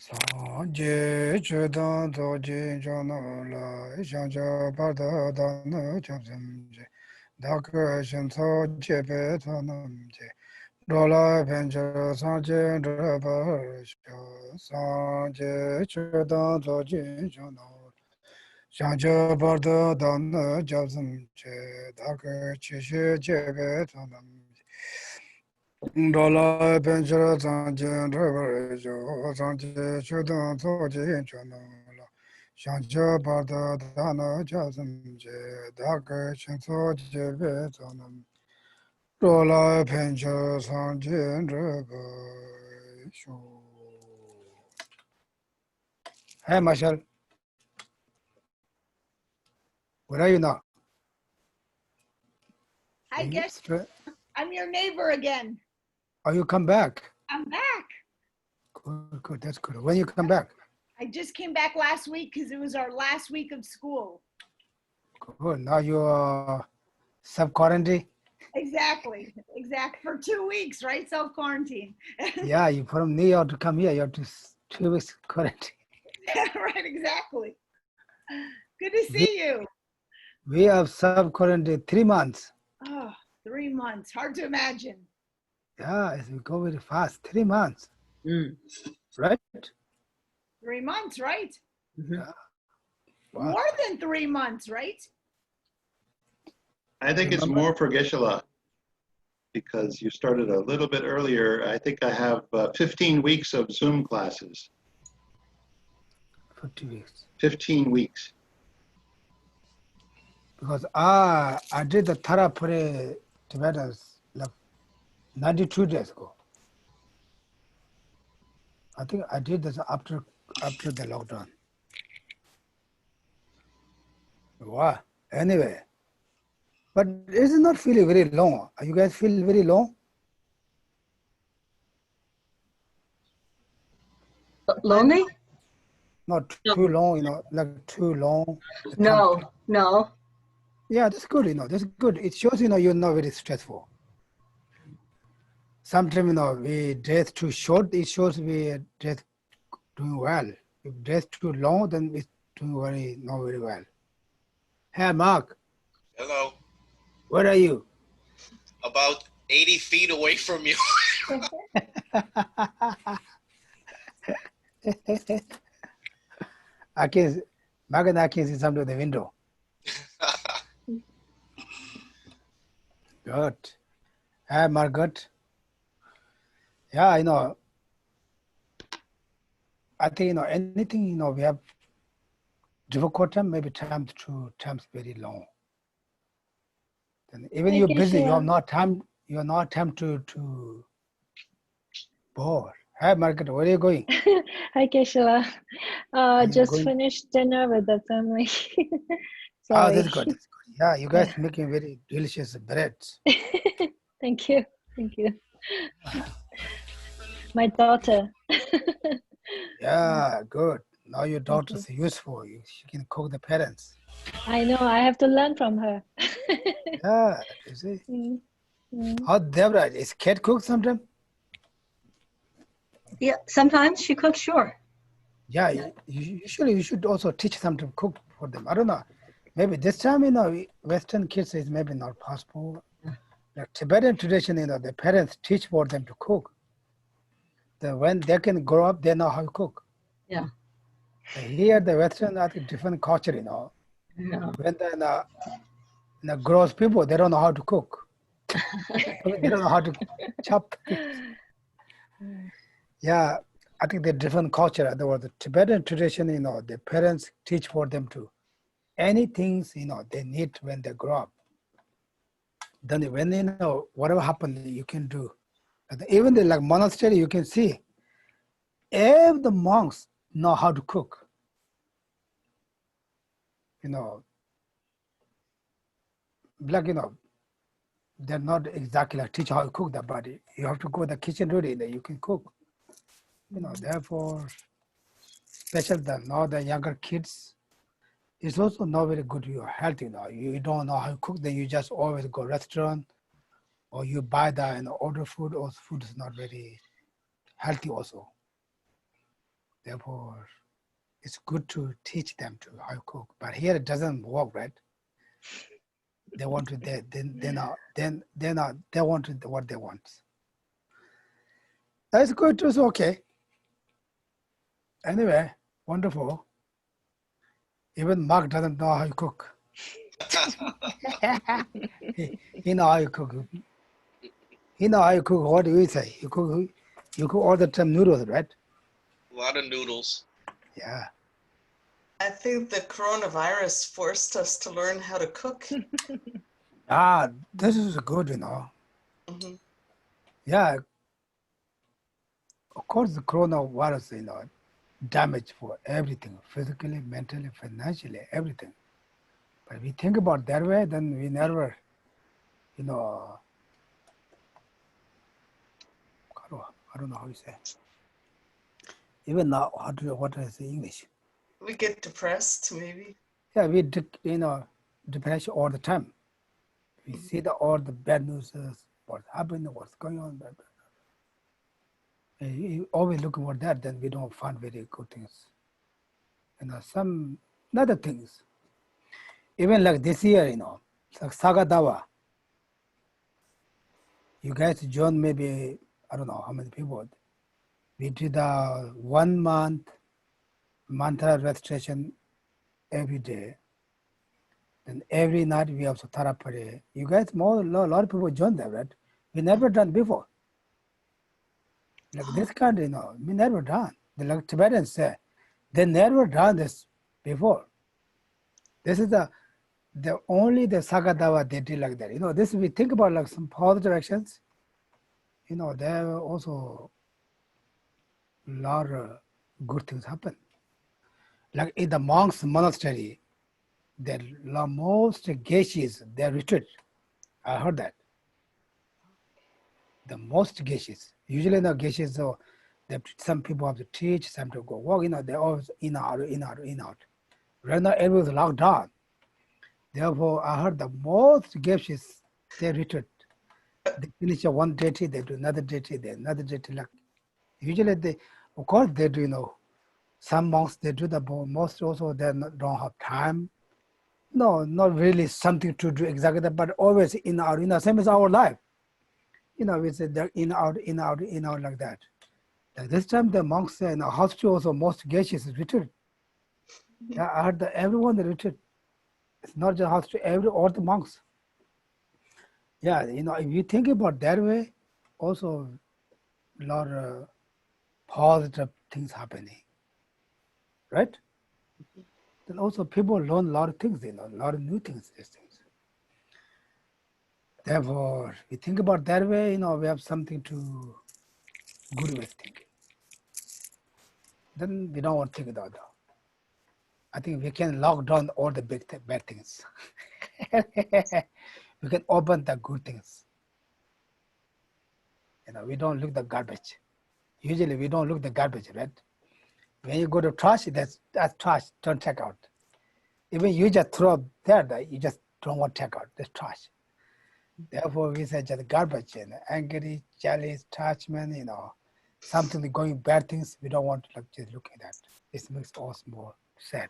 Sanje chudan zoji jono la shanja barda dana chabsamje daka shanso jebe tanamje dola pencha sanje drabar sho sanje chudan zoji jono shanja barda dana chabsamje daka chishe jebe tanamje Dola benchara zanje drabar jo zanje chudan zoji jono la shanja barda dana jazamje daka shanso jebe zanam dola benchara zanje drabar jo. Hey Marshall, where are you now? Hi, Geshe. I'm your neighbor again. Oh, you come back? I'm back. Good, that's good. When you come back? I just came back last week because it was our last week of school. Good, now you're self-quarantine? Exactly. For 2 weeks, right? Self-quarantine. Yeah, you from New York to come here, you have to 2 weeks quarantine. Right, exactly. Good to see you. We have self-quarantine 3 months. Oh, 3 months. Hard to imagine. Yeah, we go very fast. 3 months. Right? 3 months, right? Yeah. Wow. More than 3 months, right? I think it's more for Geshe because you started a little bit earlier. I think I have 15 weeks of Zoom classes. 50 weeks. 15 weeks. Because I did the Tarapure Tibetans like 92 days ago. I think I did this after the lockdown. Wow. Anyway, but it's not feeling very long. You guys feel very long? Lonely? Not too long, like too long. No. Yeah, that's good, that's good. It shows, you're not very stressful. Sometimes, we dress too short, it shows we dress doing well. If dress too long, then it's doing not very well. Hey, Mark. Hello. Where are you? About 80 feet away from you. Mark and I can see something through the window. Good. Hi, Margaret. Yeah, I think, anything, we have difficult time, maybe times very long. And even you're busy, you have not time to board. Hi, Margaret, where are you going? Hi, Geshe. Just finished dinner with the family. Oh, that's good. That's good. Yeah, you guys making very delicious breads. Thank you. My daughter. Yeah, good. Now your daughter's useful. She can cook the parents. I know. I have to learn from her. Yeah, you see. How Deborah, is Kate cook sometimes? Yeah, sometimes she cooks, sure. Yeah, usually you should also teach them to cook for them. I don't know. Maybe this time, Western kids is maybe not possible. Like Tibetan tradition, the parents teach for them to cook. Then when they can grow up, they know how to cook. Yeah. Here, the Western are different culture, Yeah. When the gross people, they don't know how to cook. They don't know how to chop things. Yeah, I think they're different culture. In other words, the Tibetan tradition, the parents teach for them to anything, they need when they grow up. Then when, whatever happens, you can do. And even the monastery, you can see, if the monks know how to cook, they're not exactly like teach how to cook that, but you have to go to the kitchen ready that you can cook. Therefore, especially now the younger kids, it's also not very good for your health. You don't know how to cook, then you just always go restaurant, or you buy that and order food, or food is not very healthy also. Therefore, it's good to teach them to how to cook. But here it doesn't work, right? They want to, they want to what they want. That's good, it's okay. Anyway, wonderful. Even Mark doesn't know how you cook. he know how you cook. He know how you cook. What do you say? You cook all the time noodles, right? A lot of noodles. Yeah. I think the coronavirus forced us to learn how to cook. This is good, Mhm. Yeah, of course, the coronavirus, damage for everything, physically, mentally, financially, everything. But if we think about that way, then we never, I don't know how you say. Even now, what I say English? We get depressed, maybe. Yeah, we, depression all the time. We see all the bad news, what's happening, what's going on. You always look for that, then we don't find very good things. Some other things. Even like this year, like Sagadawa. You guys joined maybe, I don't know how many people. We did a 1 month mantra recitation every day. And every night we have Sutara Pare. You guys, a lot of people joined that, right? We never done before. Like this kind, we never done. The like Tibetans say, they never done this before. This is the only the Sagadawa they did like that. This we think about like some positive actions. There are also a lot of good things happen. Like in the monks' monastery, the most Geshis, they retreat. I heard that. The most Geshis. Usually the Geshis, so some people have to teach, some to go walk, they're always in out, in out, in out. Right now everyone's locked down. Therefore, I heard the most Geshis, they retreat. They finish one deity, they do another deity, then another deity. Like usually they, of course, they do, some monks, they do the most also, they don't have time. No, not really something to do exactly that, but always in out, same as our life. We say they're in out, in out, in out like that. Like this time the monks say in a hospital also most Geshis retreat. Yeah, I heard that everyone they retreat. It's not just hospital, all the monks. Yeah, if you think about that way, also a lot of positive things happening, right? Then also people learn a lot of things, a lot of new things, these things. Therefore, we think about that way, we have something to good way of thinking. Then we don't want to think about that. I think we can lock down all the bad things. We can open the good things. We don't look the garbage. Usually we don't look the garbage, right? When you go to trash, that's trash, don't check out. Even you just throw there, you just don't want to check out, that's trash. Therefore, we say just garbage, angry, jealous, attachment, something going bad things, we don't want to just look at that. It makes us more sad.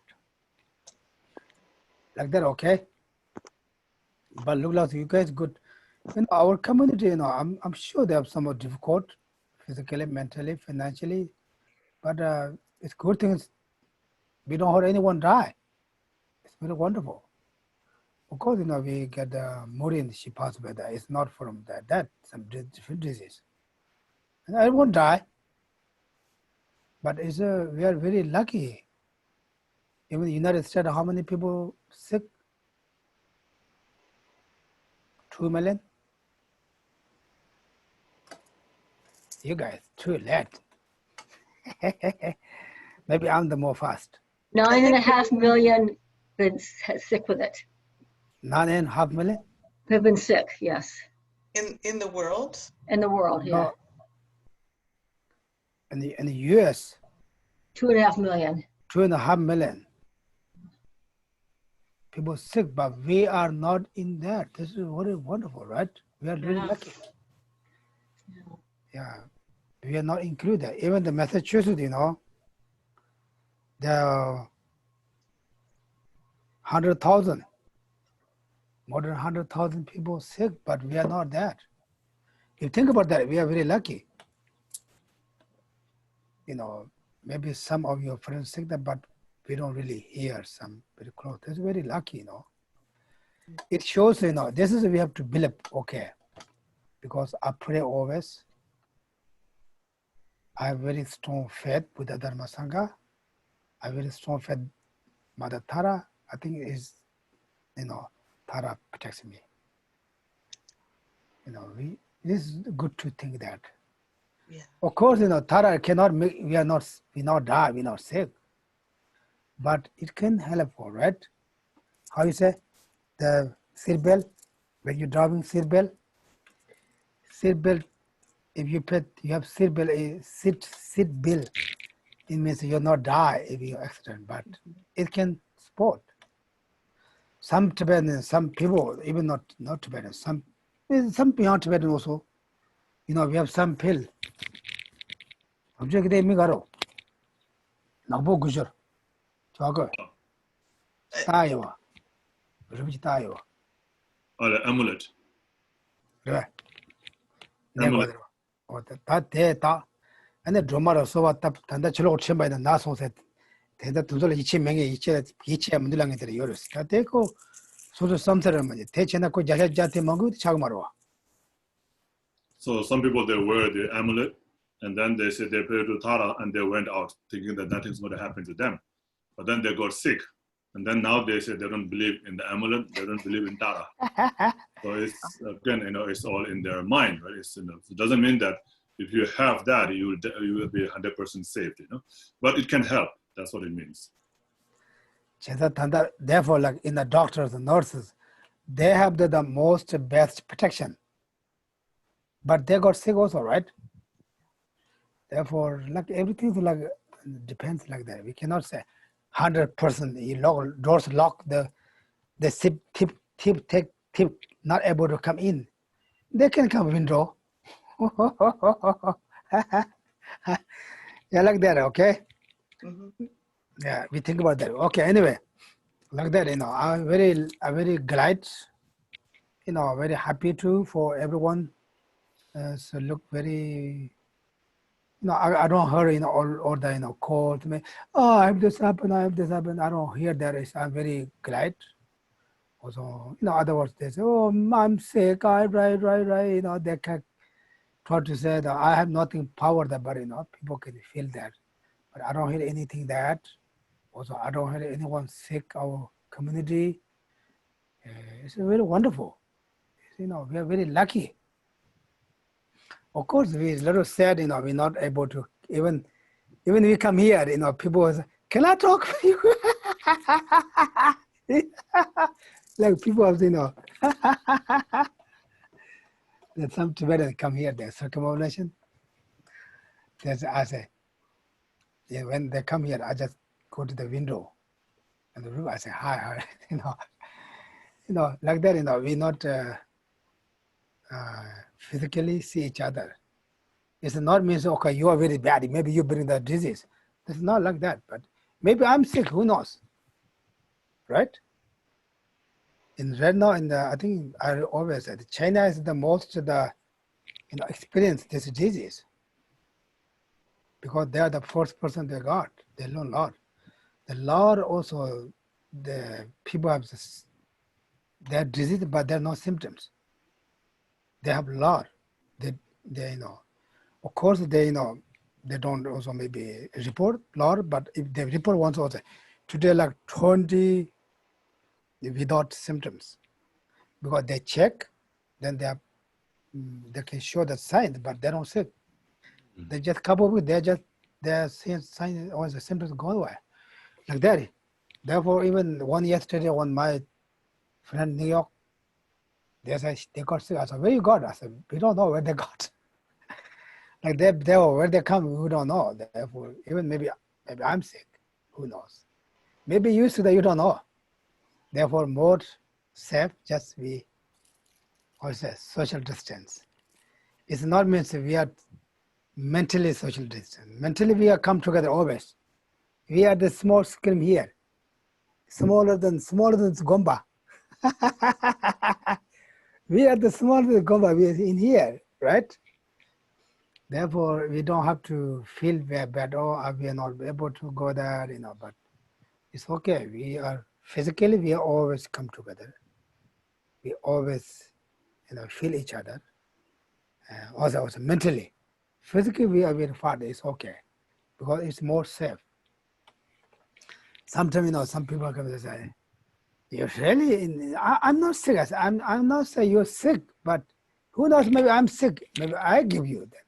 Like that, okay? But look like you guys good. Our community, I'm sure they have somewhat difficult, physically, mentally, financially, but it's good things. We don't hurt anyone die. It's very wonderful. Of course, we get Maureen, she passed away. It's not from that some different disease. And I won't die. But we are very lucky. Even the United States, how many people sick? 2 million? You guys, too late. Maybe I'm the more fast. 9.5 million been sick with it. 9.5 million? Have been sick, yes. In the world? In the world, yeah. No. In the US, 2.5 million. 2.5 million people sick, but we are not in that. This is very wonderful, right? We are really lucky. Yeah, we are not included. Even the Massachusetts, there are 100,000, more than 100,000 people sick, but we are not that. If you think about that, we are very lucky. You know, maybe some of your friends think that, but we don't really hear some very close. That's very lucky, you know. It shows, you know, this is we have to build up, okay, because I pray always. I have very strong faith with the Dharma Sangha. I have very strong faith Mother Tara. I think is, you know, Tara protects me. You know, this is good to think that. Yeah. Of course, you know, Tara cannot make, we not die, we not sick. But it can help, all right? How you say? The seat belt, when you're driving seat belt, if you have seat belt, seat belt, it means you'll not die if you accident, but it can support. Some Tibetans, some people, even not Tibetans, some beyond Tibetan also, you know, we have some pill. Object they me garo. Nabo gujur. Chago. Tayo. Rubi tayo. Or the amulet. Right. Amulet. Or that and the drummer so what up and the chilo chimba in the naso set. Then the Tuzol each Mundulang into the Eurus. That they go so to some ceremony. Techenako Jati Magut Chagmarwa. So some people, they wear the amulet, and then they said they prayed to Tara, and they went out thinking that nothing's going to happen to them. But then they got sick. And then now they say they don't believe in the amulet, they don't believe in Tara. So it's, again, you know, it's all in their mind, right? It's, you know, it doesn't mean that if you have that, you will be 100% safe, you know. But it can help. That's what it means. Therefore, like in the doctors and nurses, they have the most best protection. But they got sick also, right? Therefore, like everything like depends like that. We cannot say 100%. You lock, doors lock, the tip not able to come in. They can come window. Yeah, like that. Okay. Mm-hmm. Yeah, we think about that. Okay. Anyway, like that, you know, I'm very glad, you know, very happy too for everyone. So look very, you know, I don't hear, you know, all the, you know, call to me, oh, I have this happen, I don't hear that. I'm very glad. Also, you know, otherwise they say, oh, I'm sick, right, you know, they can try to say that I have nothing power that, but, you know, people can feel that. But I don't hear anything that. Also, I don't hear anyone sick, our community. It's very wonderful. You know, we are very lucky. Of course, we're a little sad, you know, we're not able to, even we come here, you know, people say, can I talk with you? Like people have, you know, that some Tibetans come here, their circumambulation. I say, yeah, when they come here, I just go to the window and the room, I say, hi, you know, like that, you know, we not physically see each other. It's not means, okay, you are very bad, maybe you bring the disease. It's not like that, but maybe I'm sick, who knows, right? Right now, I think I always said, China is the most, you know, experienced this disease because they are the first person they got. They know a lot. The lot also, the people have this, they have disease, but there are no symptoms. They have a lot. They you know, of course, they, you know, they don't also maybe report a lot, but if they report once also, today like 20 without symptoms, because they check, then they can show the signs, but they don't sick. They just couple with, their signs or the symptoms go away, like that. Therefore, even one yesterday, when my friend in New York, they said they got sick. I said, where you got? I said, we don't know where they got. Like they where they come, we don't know. Therefore, even maybe I'm sick. Who knows? Maybe you said that you don't know. Therefore, more safe, just we also social distance. It's not means we are mentally social distance. Mentally, we are come together always. We are the small scream here, smaller than Gomba. We are the smaller than Gomba. We are in here, right? Therefore, we don't have to feel very bad. Oh, we are not able to go there, But it's okay. We are physically. We always come together. We always, feel each other. Also mentally, physically, we are very far. It's okay because it's more safe. Sometimes, some people come and say, "You're really? I'm not sick." I say, I'm not saying you're sick, but who knows? Maybe I'm sick. Maybe I give you that.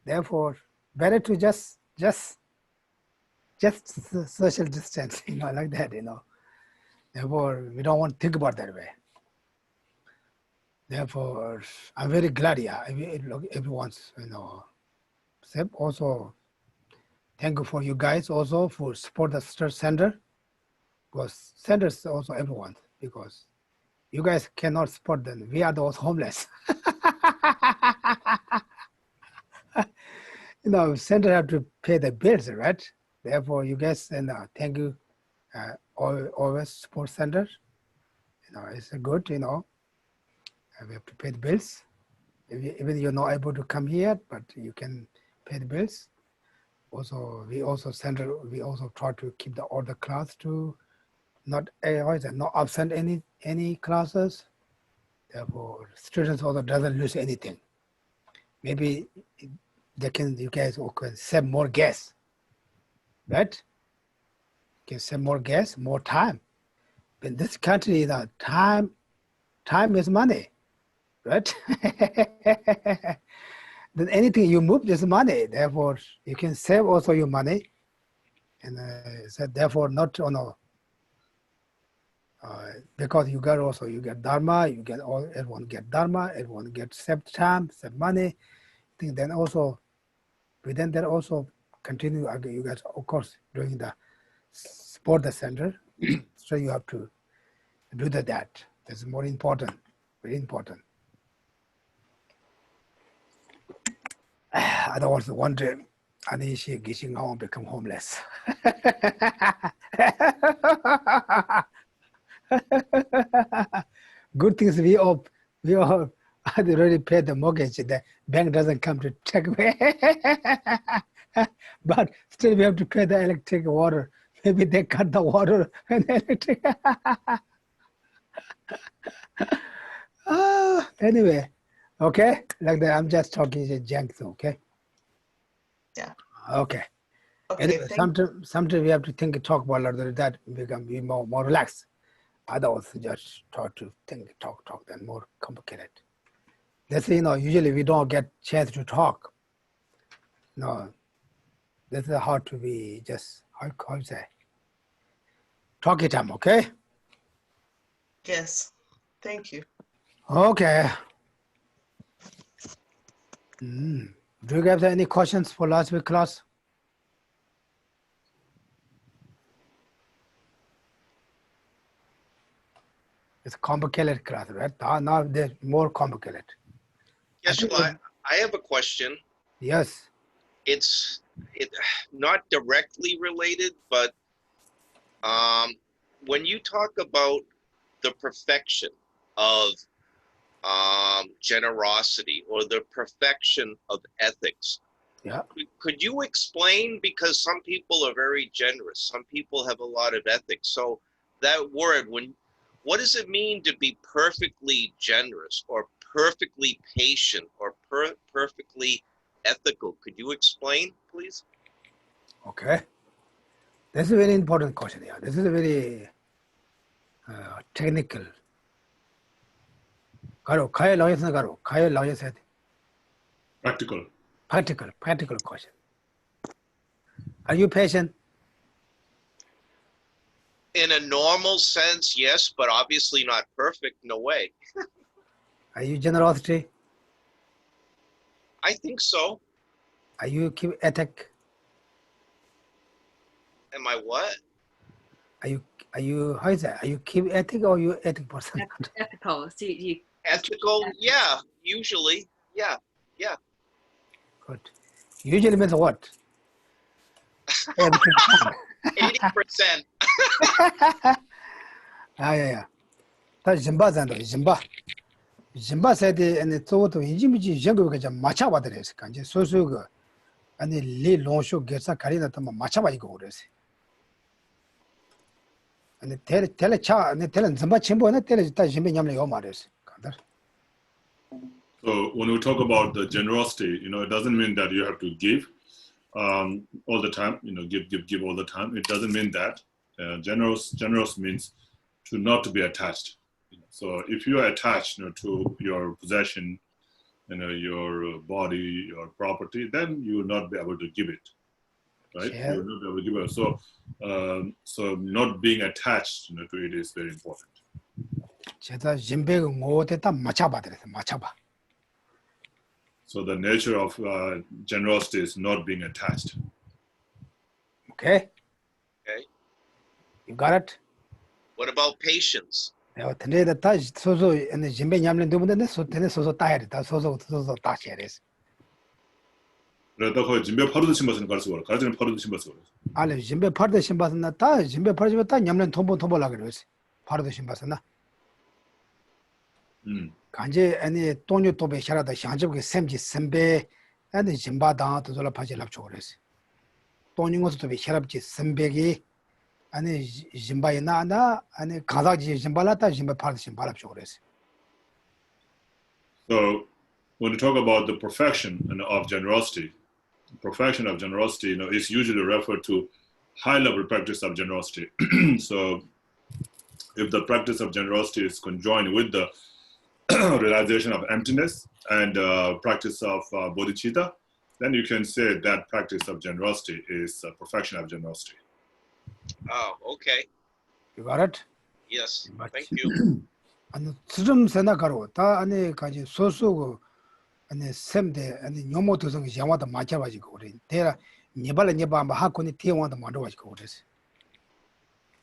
Therefore, better to just social distance, like that, Therefore, we don't want to think about that way. Therefore, I'm very glad, everyone's, step. Also, thank you for you guys also for support the center, because center is also everyone, because you guys cannot support them. We are those homeless. Center have to pay the bills, right? Therefore, you guys, thank you, always support center. It's good, we have to pay the bills. Even you're not able to come here, but you can pay the bills. Also, we also try to keep all the class to not absent any classes. Therefore, students also doesn't lose anything. Maybe you guys can save more gas, right? You can save more gas, more time. In this country, time is money, right? Then anything you move is money. Therefore, you can save also your money. And so therefore, not because you get dharma, everyone get dharma, everyone gets save time, save money. I think then also, within that also continue, you guys, of course, doing the support the center. So you have to do that. That's more important, very important. Otherwise, one day, Anishi Gishing home become homeless. Good things we all had already paid the mortgage. The bank doesn't come to check me. But still we have to pay the electric, water. Maybe they cut the water and electric. Anyway, okay, like that. I'm just talking junk, okay? Yeah. Okay. Okay, Anyway, sometimes we have to talk about that, be more relaxed. Otherwise, just try to talk, then more complicated. That's, usually we don't get chance to talk. No, this is hard to be just, how you say, talky time, okay? Yes, thank you. Okay. Do you guys have any questions for last week class? It's complicated class, right? Now they're more complicated. Yes, I have a question. Yes. It's not directly related, but when you talk about the perfection of generosity or the perfection of ethics, Yeah. could you explain? Because some people are very generous, some people have a lot of ethics. So that word, what does it mean to be perfectly generous or perfectly patient or perfectly ethical? Could you explain, please? Okay. This is a very important question. Yeah, this is a very technical. Practical. Practical question. Are you patient? In a normal sense, yes, but obviously not perfect. No way. Are you generosity? I think so. Are you keep ethic? Am I what? Are you how is that? Are you keep ethic or you ethic person? Ethical. So you Ethical? Yeah, usually. Yeah. Good. Usually means what? 80%. yeah. 다 짐바 잔도 짐바. 짐바 세대 안에 또도 인지미지 정도가 좀 맞춰 봐드려서 간지 소소가 아니 리 롱쇼 게사 가리나 또 맞춰 봐 이거 그래서. 아니 텔레차 아니 텔레 짐바 침보는 텔레 다 짐베 냠래 요 말했어. 간다. So when we talk about the generosity, it doesn't mean that you have to give all the time, give all the time. It doesn't mean that. Generous means to not to be attached. So if you are attached to your possession, your body, your property, then you will not be able to give it, right? Yeah. You will not be able to give it. So not being attached to it is very important. 제가 짐베가 뭐됐다 맞춰 봐드려서 맞춰 봐. So the nature of generosity is not being attached. Okay? Okay. You got it? What about patience? 내가 근데 다 소소 아니 짐베 냠래 누구인데 소테네 소소 따야리 다 소소 따셔야지. 그러다 거기 진배 파르드 신바스는 가르쳐 가르치는 파르드 신바스. 알레 짐베 파르데 신바스나 다 짐베 파르지면 다 냠래 통보라 그러지. 파르데 신바스나. 간제 아니 돈요 도베 샤라다 샹집게 샘지 샘베 아니 짐바다 도돌아 파지랍 초그레스. 돈잉어도 도베 샤랍지 샘베기 아니 짐바이나나 아니 가다지 짐발라다 짐바 파르데 신바랍 초그레스. So when we talk about the perfection of generosity, is usually referred to high-level practice of generosity. So if the practice of generosity is conjoined with the realization of emptiness and practice of bodhicitta, then you can say that practice of generosity is perfection of generosity. Oh, okay. You got it? Yes, thank you. 아니 수좀 세나가로 다 아니 가지 소소고 아니 샘데 아니 녀모도성 양와도 맞아가지고 그래. 대라 네발마 하코니 티왕도 만들어가지고 그래서.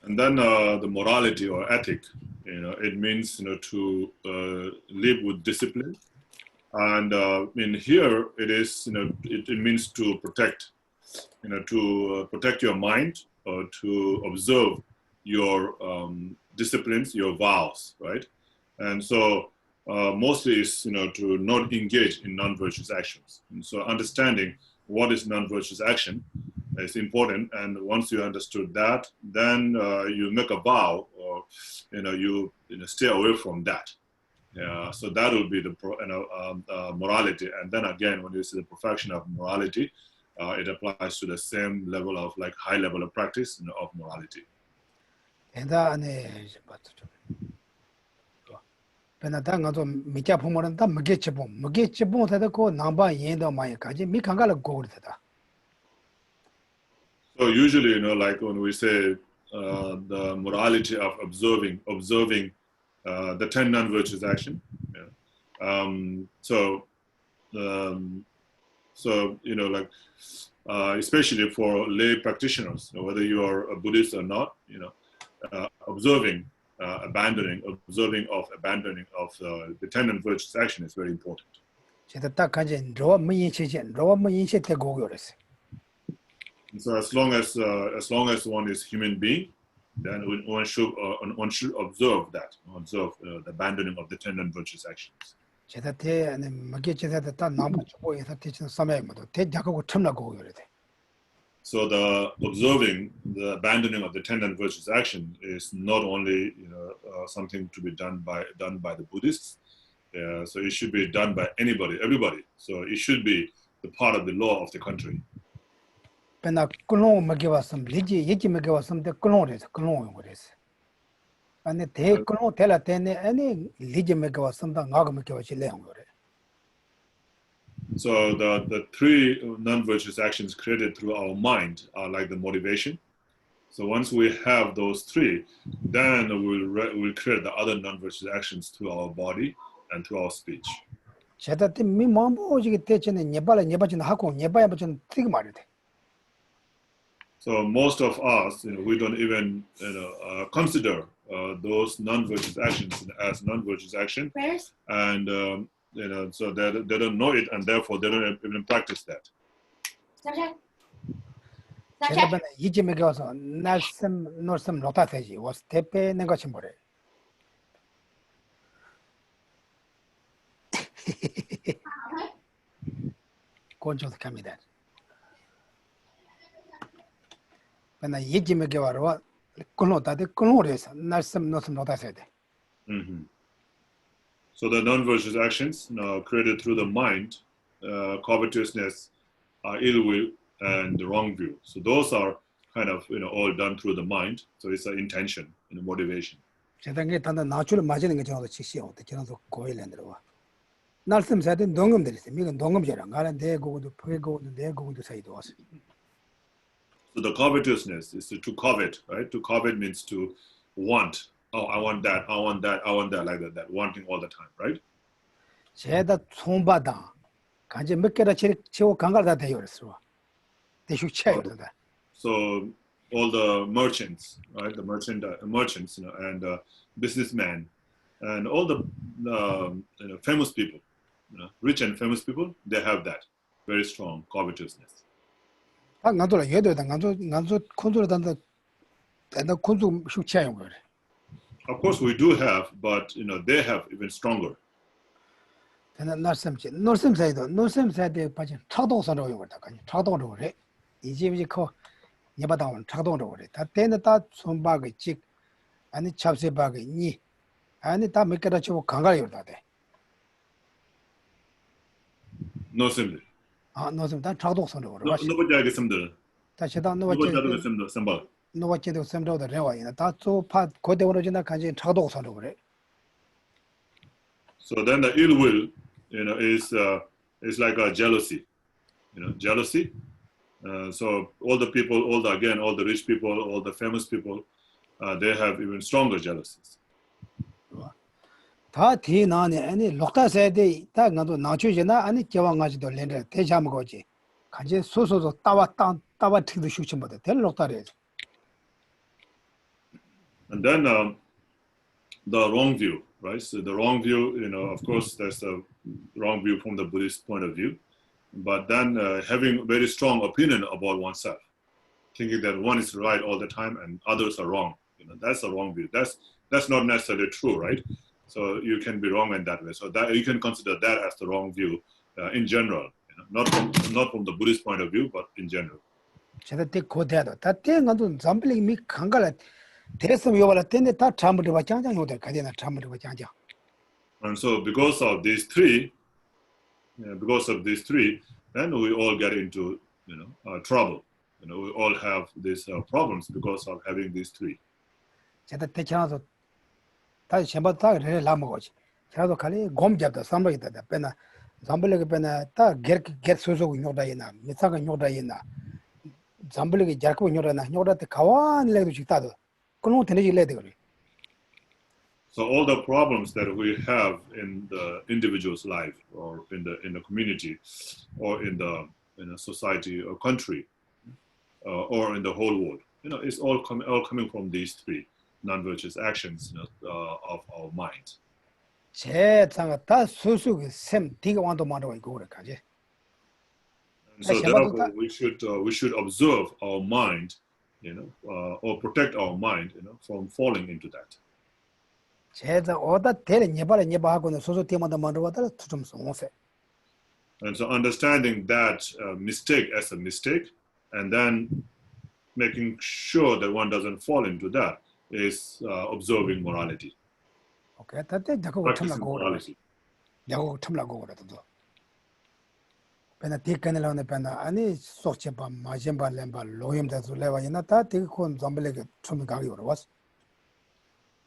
And then the morality or ethic, it means to live with discipline, and in here it is it means to protect, to protect your mind or to observe your disciplines, your vows, right? And so mostly is to not engage in non-virtuous actions. And so understanding what is non-virtuous action is important, and once you understood that, then you make a vow, or you stay away from that. So that will be the morality. And then again, when you see the perfection of morality, it applies to the same level of high level of practice of morality. So usually, when we say the morality of observing the 10 non-virtuous action, especially for lay practitioners, whether you are a Buddhist or not, observing abandoning of the 10 non-virtuous action is very important. And so as long as one is human being, then one should observe that, the abandoning of the 10 non-virtuous actions. So the observing the abandoning of the 10 non-virtuous action is not only something to be done by the Buddhists. So it should be done by everybody. So it should be the part of the law of the country. Pena kulong magewasam liji yiki magewasam de kulong res kulong res ane te kulong tela tene ane liji magewasam da ngag magewachi leong ore. So the three non-virtuous actions created through our mind are like the motivation. So once we have those three, then we'll create the other non-virtuous actions through our body and through our speech. 제가 때 미망보 오지게 때전에 네발은 하고 네발야 좀 되게 말이대. So most of us, we don't even consider those non-virtuous actions as non-virtuous action, and so they don't know it, and therefore they don't even practice that. 제가 이쯤에 가서 날씀 놀씀 로타테지 was 대패는 것이 뭐래. 건조도 갑니다. 근데 이쯤에 가서 근로다데 근로에서 날씀 놀씀 로타세야 돼. So the non-virtuous actions created through the mind, covetousness, ill will, and the wrong view. So those are kind of all done through the mind. So it's an intention and a motivation. 제단계 단단 나출을 맞는 게 저도 지시요. 저도 고일랜드로 와. 날씀사도 농금들이 있어요. 미국 농금제랑 가는 대고도 포고도 대고도 사이도 왔어. So the covetousness is to covet, right? To covet means to want. Oh, I want that, I want that, I want that, like that, wanting all the time, right? 제다 손바다. 간지 몇 개라 치고 강가다 대요 그랬어. 대슈 쳐요다. So all the merchants, right? The merchants, and businessmen, and all the famous people, rich and famous people, they have that very strong covetousness. 아, 나도라 얘도다. 나도 콘솔 단다. 단다 콘솔 슈치아요 그래. Of course, we do have, but they have even stronger. 근데 놀셈사이도 빠진 차도선으로 요거다. 차도로 그래. 이제 그 예바다원 차도로 그래. 다 때는 다 손바가 직 아니 잡세바가 니 아니 다 몇개다 치고 강가를 요다 돼. 노셈들. 아, 노셈 다 차도선으로 그래. 누구 알겠습니다. 다시 다 누가 누구 알겠습니다. 선발. 누가 제대로 셈도다 레와이나 다조파 고대원으로 지나 간지 차도선으로 그래. So then the ill will, is like a jealousy, jealousy. So all the people, all the rich people, all the famous people, they have even stronger jealousies. 다 뒤나네 아니 록다세데 다 나도 나주지나 아니 개왕가지도 렌데 대자먹어지. 간지 소소도 따와 튀도 슈치 못해. 될 록다래. And then the wrong view, right? So the wrong view, of course, there's a wrong view from the Buddhist point of view, but then having very strong opinion about oneself, thinking that one is right all the time and others are wrong. That's the wrong view. That's not necessarily true, right? So you can be wrong in that way. So that you can consider that as the wrong view in general, not from the Buddhist point of view, but in general. 제가 때 고대도 다 때가도 잠블이 미 강가라 대했으면 요발라 때네 다 잠을 봐 장장 요들 가데나 잠을 봐 장장. And so because of these three, then we all get into trouble. We all have these problems because of having these three. 제가 때쳐서 다시 셴바 다 레라 먹어지. 제가도 칼이 곰 잡다 삼박이다. 빼나 잠블레게 빼나 다 get 소소 요다이나 미사가 요다이나 잠블레게 자고 요다나 요다테 가완 레도 직다도 그놈 되는지 레도 그래. So all the problems that we have in the individual's life, or in the community, or in the society or country, or in the whole world, it's all coming from these three non-virtuous actions of our mind. 제 장가 다 소소게 샘 디가 완도 만도 이거 그래 가지. So therefore, we should observe our mind, or protect our mind, from falling into that. 제가 오다 대래 예바하고는 소소 때마다 만들어다 좀 송세. And so understanding that mistake as a mistake, and then making sure that one doesn't fall into that, is observing morality. 오케이, 다때 자꾸 탐나고 그래. 야고 탐나고 그래도. pena tikkanela ne pena ani sochepa majemba lemba loyem da zulewa ina ta tikon zambele chumi gari was.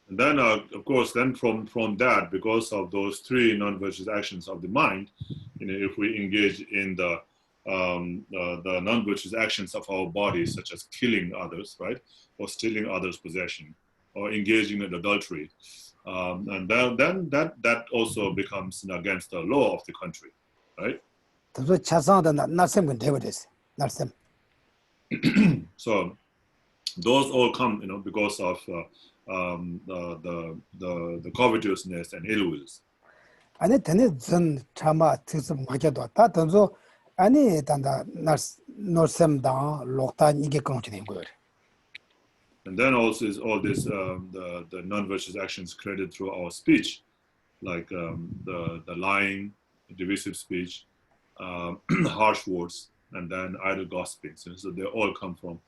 And then, of course, then from that, because of those three non-virtuous actions of the mind, if we engage in the non-virtuous actions of our bodies, such as killing others, right, or stealing others' possession, or engaging in adultery, and then that also becomes against the law of the country, right? So those all come, because of the covetousness and ill wills. 아니 되네 전 참아 뜻은 맞아도 다 던서 아니 단다 노sem다 lokta 이게 그런지 거예요. And then also is all this the non-virtuous actions created through our speech, like the lying, divisive speech, harsh words, and then idle gossiping. So they all come from,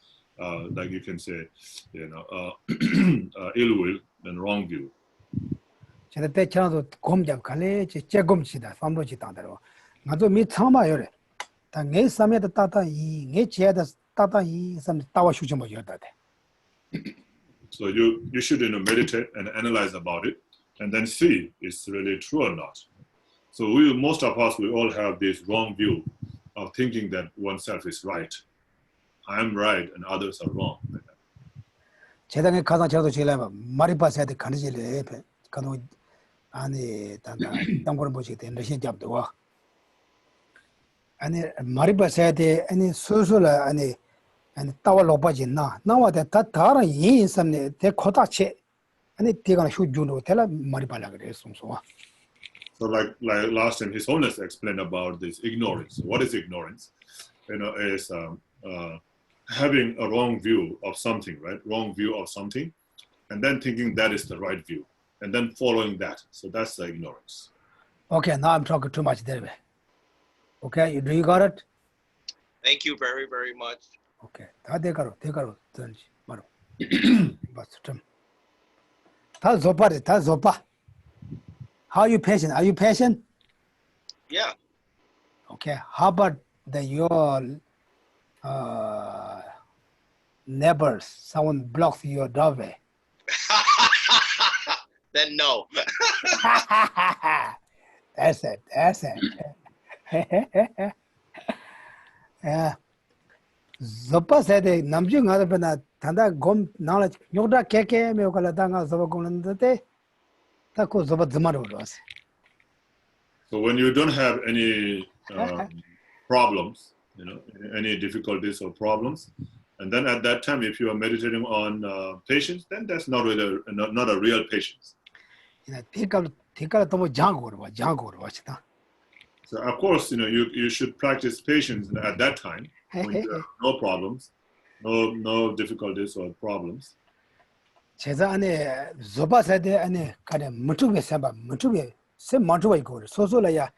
like you can say, ill will and wrong view. 제가 때처럼도 곰잡 갈래 제곰치다 삼로지 따대로 나도 미 참아요래 다내 삶에다 따다 이내 지에다 따다 이 삶 따와 휴지 뭐 여다대. So you should meditate and analyze about it, and then see it's really true or not. So most of us, we all have this wrong view of thinking that oneself is right. I am right and others are wrong. 제당에 가장 저도 제일 말이 봐서야 돼 가르질래 가도 아니 단다 땅고를 보시게 된 러시아 잡도 와 아니 말이 봐서야 돼 아니 소소라 아니 따와 로바진나 나와대 다 다른 이 인생에 대 코다체 아니 대가 휴준으로 텔라 말이 발라 그래 송소와. So like last time, His Holiness explained about this ignorance. What is ignorance? Is having a wrong view of something, right? Wrong view of something, and then thinking that is the right view, and then following that. So that's the ignorance. Okay, now I'm talking too much there. Okay, do you got it? Thank you very, very much. Okay, 다 대가로 든지 바로. 맞죠 좀. 다 zopa. How are you patient? Are you patient? Yeah. Okay. How about your neighbors? Someone blocks your doorway. Then no. That's it. Yeah. Zopa said namjung adapana tanda gom knowledge yoda keke me okala tanga zopa gonande tako zopa zamaru was. So when you don't have any problems, any difficulties or problems, and then at that time, if you are meditating on patience, then that's not really not a real patience. So of course, you should practice patience at that time when you have no problems, no difficulties or problems. 제가 안에 조바세데 안에 가래 무투게 삼바 무투게 세 마주와 이거 소소라야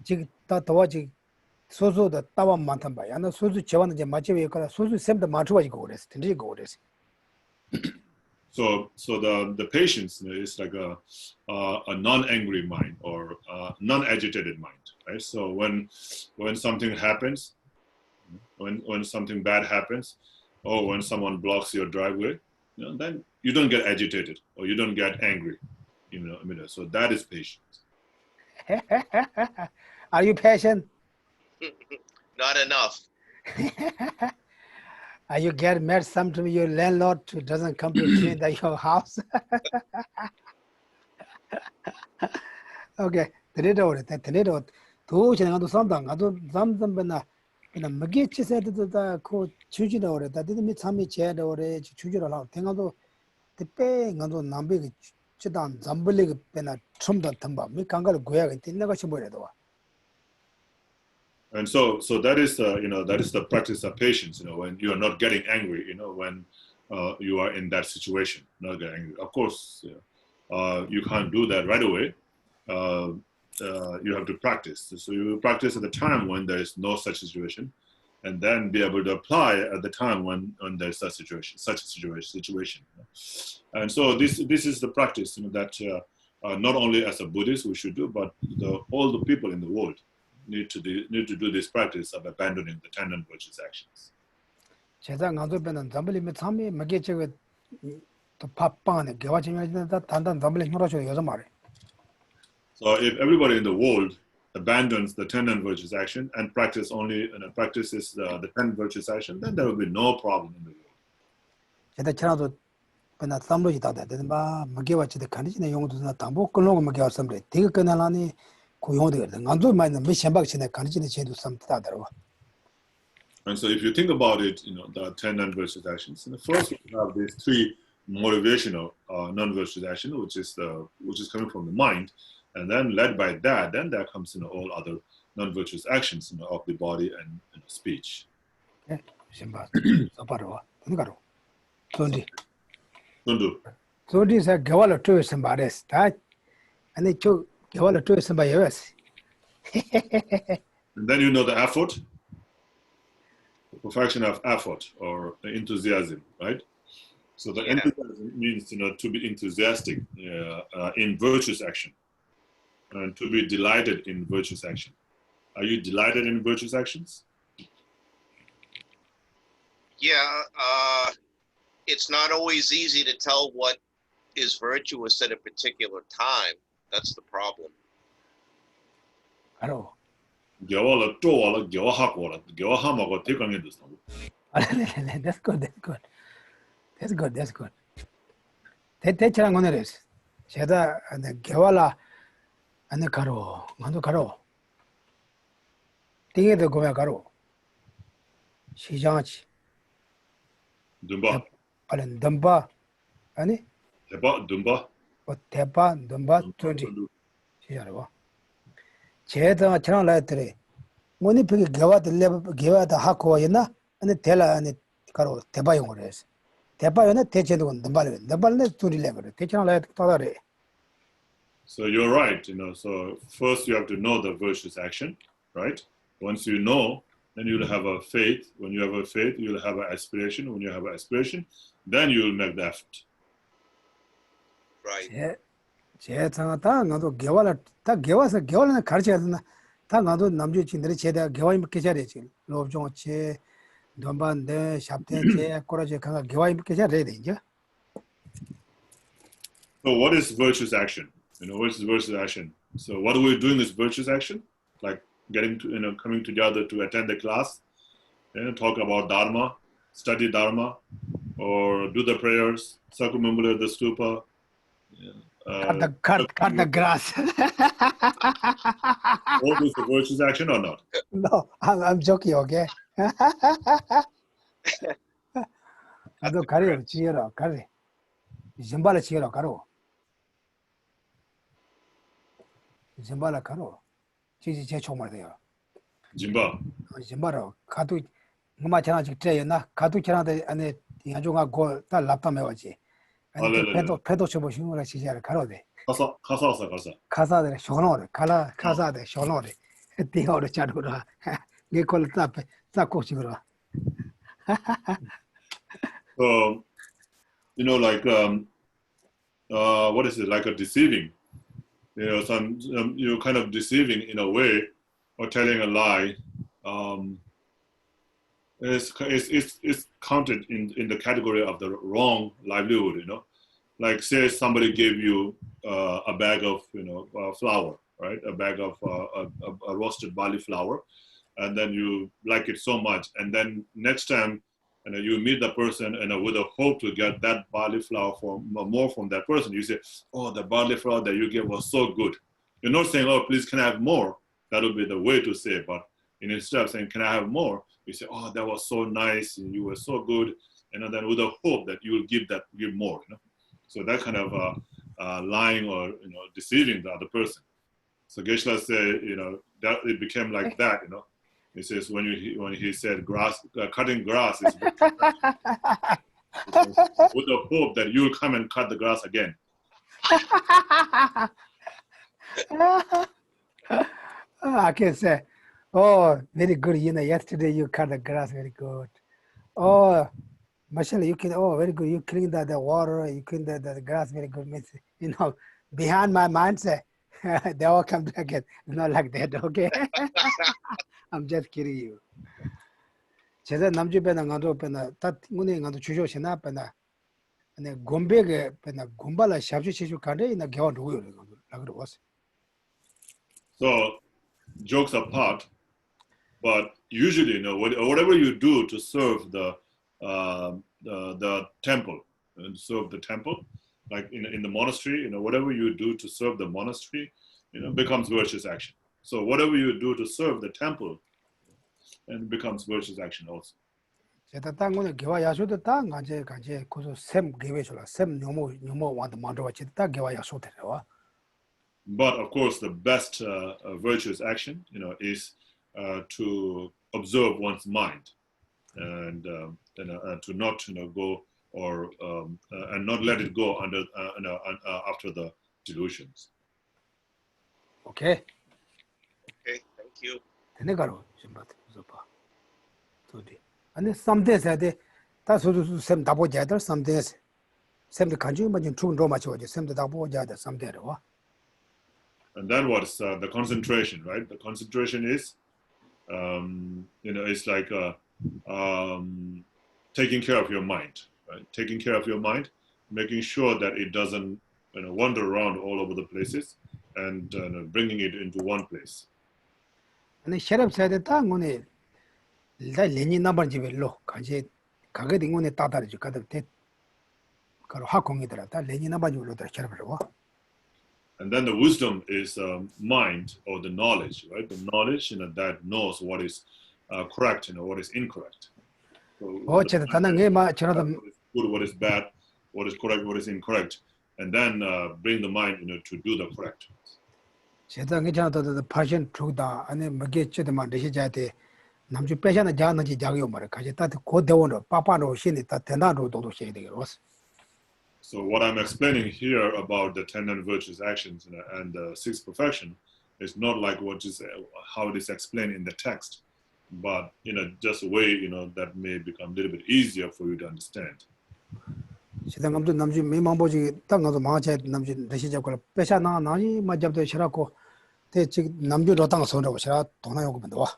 지금 다 도와지 소소다 따와 많단 봐. 야나 소소 제와는 이제 마치에 거라 소소 샘다 마주와 이거 그랬어. 근데 이거 그랬어. So the patience is like a non-angry mind or non-agitated mind, right? So when something happens, when something bad happens, or when someone blocks your driveway, then you don't get agitated or you don't get angry, So that is patience. Are you patient? Not enough. Are you get mad sometimes your landlord who doesn't come to clean your house? Okay, the 도 지나가도 삼당 가도 삼담배나 그냥 먹이치 세드다 그 주지도 오래 다 되면 참이 제도 오래 주지로 나오 땡아도 그때 가도 남배 지단 잠불리 배나 좀더 탐바 미 강가를 고야가 있는 것이 뭐래도 And so that is the practice of patience. When you are not getting angry. When you are in that situation, not getting angry. Of course, you can't do that right away. You have to practice. So you practice at the time when there is no such situation, and then be able to apply at the time when there's such a situation. And so this is the practice that not only as a Buddhist we should do, but all the people in the world need to do this practice of abandoning the 10 non-virtuous actions. 제가 간도배는 잠불리면 참이 먹이치고 또 밥방에 개와지면 단단 잠불리 놀아줘 요즘 말에. So if everybody in the world abandons the 10 non-virtuous action and practices the 10 virtuous action, then there will be no problem in the world. 제가 지나도 배나 삼로지 다다 되는 바 먹이와치데 간지네 용도나 담보 끌고 먹이왔음래. 되게 끝나라니 고용되거든. 안도 많이 몇천박치네 간지네 제도 삼다더라고. And so if you think about it, the 10 non-virtuous actions, first we have these 3 motivational non-virtuous actions, which is coming from the mind, and then led by that, then there comes all other non-virtuous actions of the body and speech. Okay. Simba. Saparo. Ngaro. Sondi. Tundu. Sondi is a gewala to somebody's that. And they took gewala to somebody else. And then you know the effort, the perfection of effort or the enthusiasm, right? So the enthusiasm means to be enthusiastic in virtuous action and to be delighted in virtuous action. Are you delighted in virtuous actions? Yeah, it's not always easy to tell what is virtuous at a particular time. That's the problem. Hello. Gyawala toala, gyawahakwala, gyawahamago tekangedus. That's good. That's good. That's good. 대체랑 오늘에서 제가 개발라 안 가로 만도 가로 띵에도 고야 가로 시장치 Dumba. 빨리 덤바 아니 Deba, dumba. 대바 덤바 트wen티 시작하고 제가 저랑 라이트래 뭐니 그게 개와도 하고 있나 아니 텔라 아니 가로 대바 용어로 해서 대바요는 대체도 넘발네 둘이 레벨 대체랑 라이트 따라래. So you're right, so first you have to know the virtuous action, right? Once you know, then you'll have a faith. When you have a faith, you'll have an aspiration. When you have an aspiration, then you'll make the effort. Right. 제가 다 나도 개발을 다 개발은 가르쳐야 된다. 다 나도 남주 친들이 제대로 개발이 먹게 잘해지. 로브종체 돈반데 샵텐체 코라제 강가 개발이 먹게 잘해야 돼 이제. So what is virtuous action? What is virtuous action? So what are we doing is virtuous action? Like getting to, coming together to attend the class, talk about Dharma, study Dharma, or do the prayers, circumambulate the stupa. Cut the grass. All is the virtuous action or not? No, I'm joking, okay? 나도 가려 지어라 가리. 짐발을 지어라 가로. 짐발을 가로. 지지 제 총말이야. Jimba. 짐발로 가도 뭐마 전화 직제였나? 가도 전화데 안에 야종아 고다 랍담해 왔지. 아니 패도 쳐보시는 거라 지지를 가로데. 가사. 가사들 쇼노래 가라 가사들 쇼노래. 띠어를 자르라. 네콜 tap에 싹고 지그라. So, like, what is it, like a deceiving? You're kind of deceiving in a way, or telling a lie. It's counted in the category of the wrong livelihood, Like, say somebody gave you a bag of, flour, right? A bag of a roasted barley flour, and then you like it so much, and then next time, you meet the person and with a hope to get that barley flour more from that person, you say, oh, the barley flour that you gave was so good. You're not saying, oh, please, can I have more? That would be the way to say it. But instead of saying, can I have more? You say, oh, that was so nice, and you were so good. And then with a hope that you will give more. So that kind of lying or deceiving the other person. So Geshe said, that it became like that, He says when he said cutting grass is with the hope that you'll come and cut the grass again. I can say, oh, very good. Yesterday you cut the grass very good. Oh, Michelle, you can. Oh, very good. You clean the water. You clean the grass very good. Behind my mind say, they all come back again. Not like that, okay? I'm just kidding you. 제가 남주 배나 가도 배나 다 문에 가도 주조시나 배나 근데 곰베게 배나 곰발라 샵주 치주 가데 나 겨워 누구요 나 그러고. So jokes apart, but usually whatever you do to serve the temple and serve the temple, like in the monastery, whatever you do to serve the monastery, becomes virtuous action. So whatever you do to serve the temple, and becomes virtuous action also. 제가 땅에 개와 야수도 땅 간제 고소 샘 개외줄라 샘 뇨모 완도 만들어 왔지 땅 개와 야수 되려와. But of course, the best virtuous action, is to observe one's mind and to not, go or and not let it go under after the delusions. Okay. Okay, thank you. 내가로 좀 봐. 저기. 아니 something에 대 다소도 샘 다보자들 something에 샘도 간주 뭐좀 죽은 로 맞죠. 샘도 다보자들 something에. And then what's the concentration, right? The concentration is, it's like taking care of your mind, right? Taking care of your mind, making sure that it doesn't, wander around all over the places, and bringing it into one place. 아니 셔럽 세대 딱 오늘 일단 레니 넘버 집을로 같이 가게 된 거네 따다르지 가도 돼. 그걸 학공이더라. 다 레니 넘버 집을로 다 셔럽으로. And then the wisdom is mind, or the knowledge, right? The knowledge, that knows what is correct, what is incorrect. So 어쨌든 다는 게막 저라도 what is good, what is bad, what is correct, what is incorrect, and then bring the mind, to do the correct. 제가 괜찮아도 파션 tru다 아니 뭐게 쩌도만 되시자대 남주 빼잖아 자는지 자기요 말에 가지 따뜻 고대원으로 빠빠로 신이 다 대나로 도도 해야 되겠어. So what I'm explaining here about the 10 non-virtuous actions and the sixth perfection is not like how it is explained in the text, but just a way that may become a little bit easier for you to understand. 시당 감도 남주 미망보지 땅 가서 망아체 남주 되시자고 빼잖아 나니 맞잡도 싫었고 대 지금 남주로 땅 손으로 싫어 돈아 요금은 와.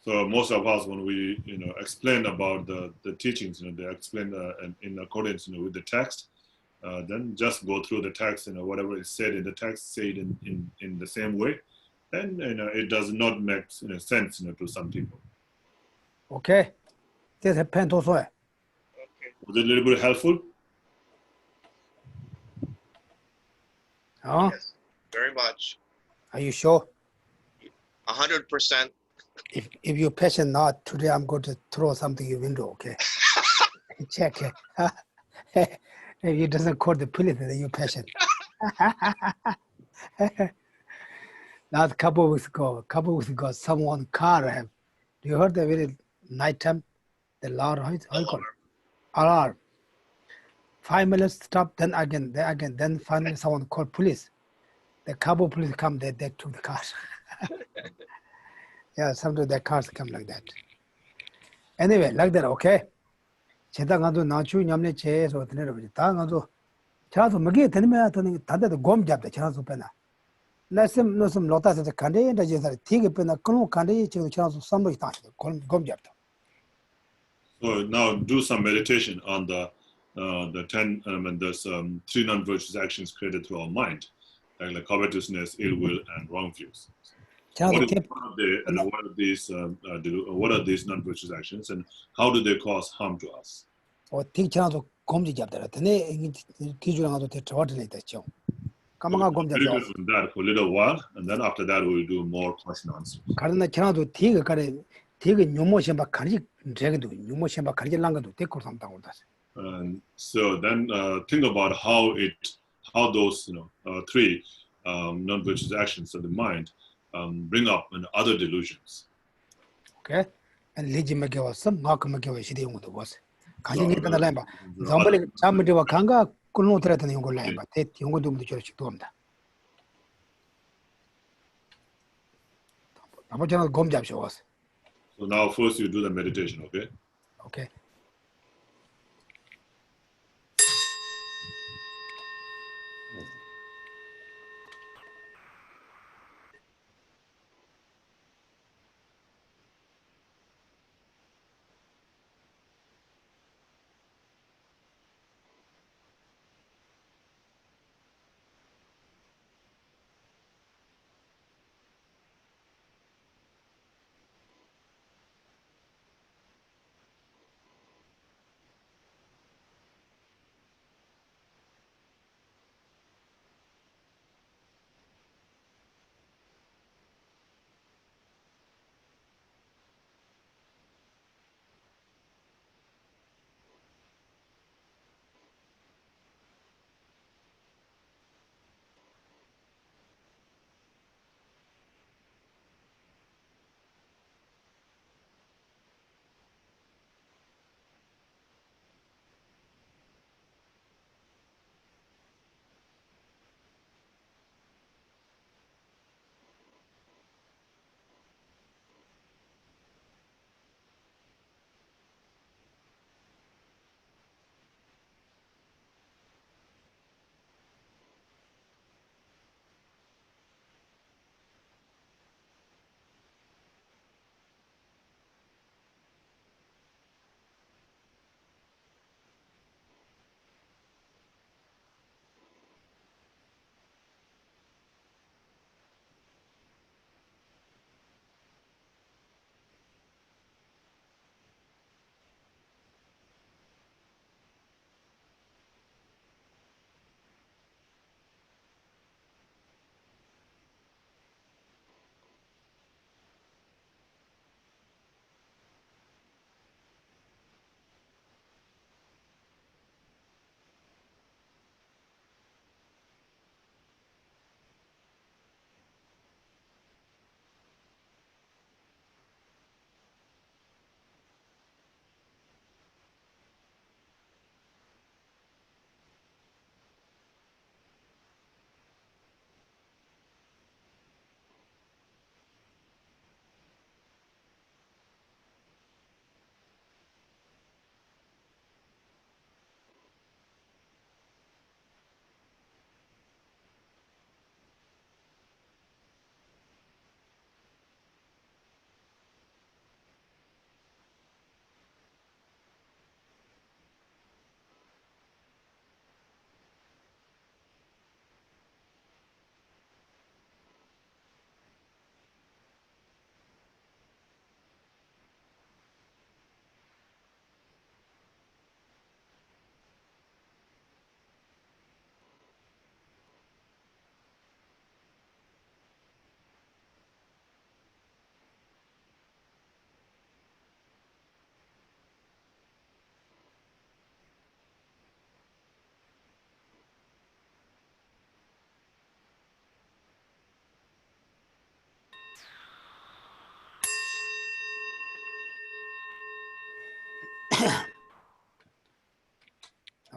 So most of us, when we explain about the teachings, they explain in accordance with the text. Then just go through the text, whatever is said in the text, say it in the same way. Then it does not make sense to some people. Okay. This pen to Okay. Was it a little bit helpful? Yes, very much. Are you sure? 100%. If you're patient not today, I'm going to throw something in your window. Okay. Check it. If it doesn't call the police, then you're patient. Not a couple weeks ago, someone car have. Do you heard the very nighttime? The loud alarm. 5 minutes stop, then again, then finally someone called police. The Kabul police come, they took the car. Yeah, sometimes the cars come like that. Anyway, like that, okay? 제가 가도 나주 냠내 제에서 어떤 애를 다 가도 저도 먹이 되면 다들 곰 잡대 저도 빼나. 나심 노심 로타서 간데 이제 티게 빼나 그런 간데 지금 저도 삼도 있다. 곰 잡다. So now do some meditation on the 10 and there's 3 non-virtuous actions created through our mind, like covetousness, ill will, and wrong views. What are these non-virtuous actions, and how do they cause harm to us? 틱처럼도 곰지 잡더라. 네 기준을 가도 저한테 됐죠. 까마가 곰 잡죠. On that for a little while, and then after that we'll do more question answers. 가르나 저도 틱을 가래 틱은 요모시바 가르지 제게도 요모시바 가르지 랑가도 데코 삼다고 다시. And so then think about how those 3 non-virtuous actions of the mind bring up other delusions. Okay, and legitimate was some knock-make was the only was. Can you get the lamb? Somebody was Kanga could not threaten your lamb, but that you would do the church to them. Aboriginal gom job was. So now first you do the meditation, okay? Okay.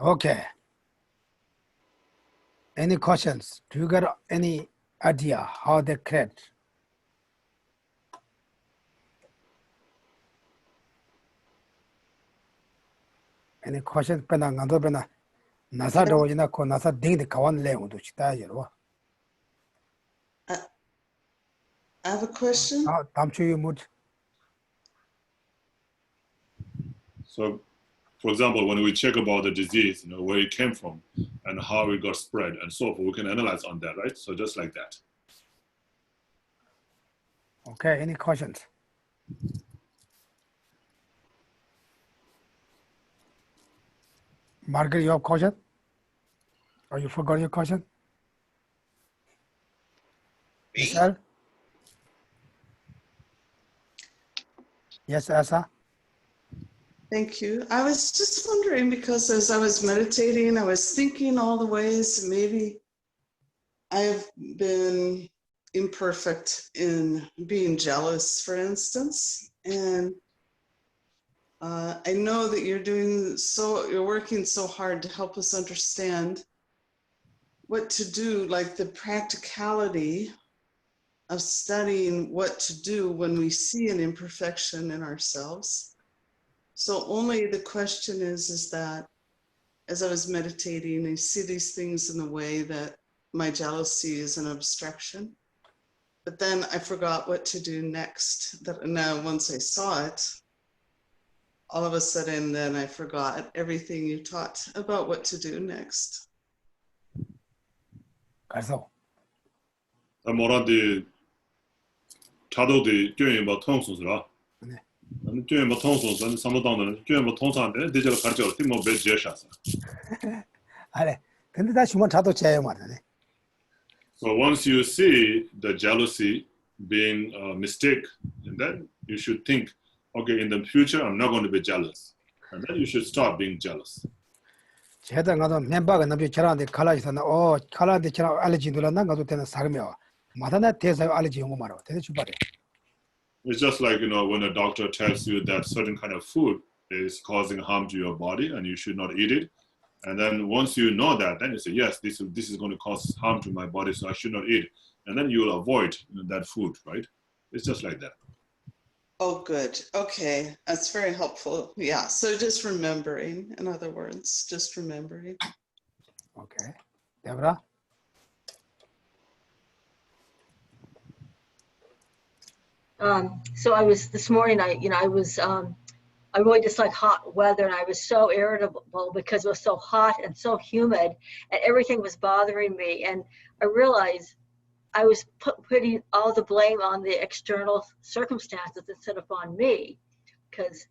Okay. Any questions? Do you got any idea how they create? Any questions? Pena ngando pena nasa do ina ko nasa ding de kawan le ndu chita yero. I have a question. Tamchu you mood. So, for example, when we check about the disease, where it came from and how it got spread and so forth, we can analyze on that, right? So just like that. Okay, any questions? Margaret, you have question? Or you forgot your question? Me? Michelle? Yes, Asa? Thank you. I was just wondering because as I was meditating, I was thinking all the ways maybe I've been imperfect in being jealous, for instance. And I know that you're working so hard to help us understand what to do, like the practicality of studying what to do when we see an imperfection in ourselves. So only the question is that as I was meditating, I see these things in the way that my jealousy is an obstruction. But then I forgot what to do next. Now, once I saw it, all of a sudden, then I forgot everything you taught about what to do next. 가서. 뭐라디 차도디 교회 뭐 통수라. 네. 교회 뭐 통수는 사무당은 교회 뭐 통수한데 대절 가르쳐 팀뭐 배제샤서. 아래. 근데 다 주문 자도 제요 말이네. So once you see the jealousy being a mistake, and then you should think, okay, in the future I'm not going to be jealous, and then you should stop being jealous. 제가 가서 멤버가 너비 저런데 칼라지서는 칼라데 저런 알레르기 돌았나 가도 되는 사람이야. 마다나 대사 알레르기 용어 말어. 대대 주바래. It's just like, when a doctor tells you that certain kind of food is causing harm to your body and you should not eat it. And then once you know that, then you say, yes, this is going to cause harm to my body, so I should not eat. And then you will avoid that food, right? It's just like that. Oh, good. Okay. That's very helpful. Yeah. So just remembering, in other words, just remembering. Okay. Deborah? So I was this morning. I really dislike hot weather, and I was so irritable because it was so hot and so humid, and everything was bothering me. And I realized I was putting all the blame on the external circumstances instead of on me, because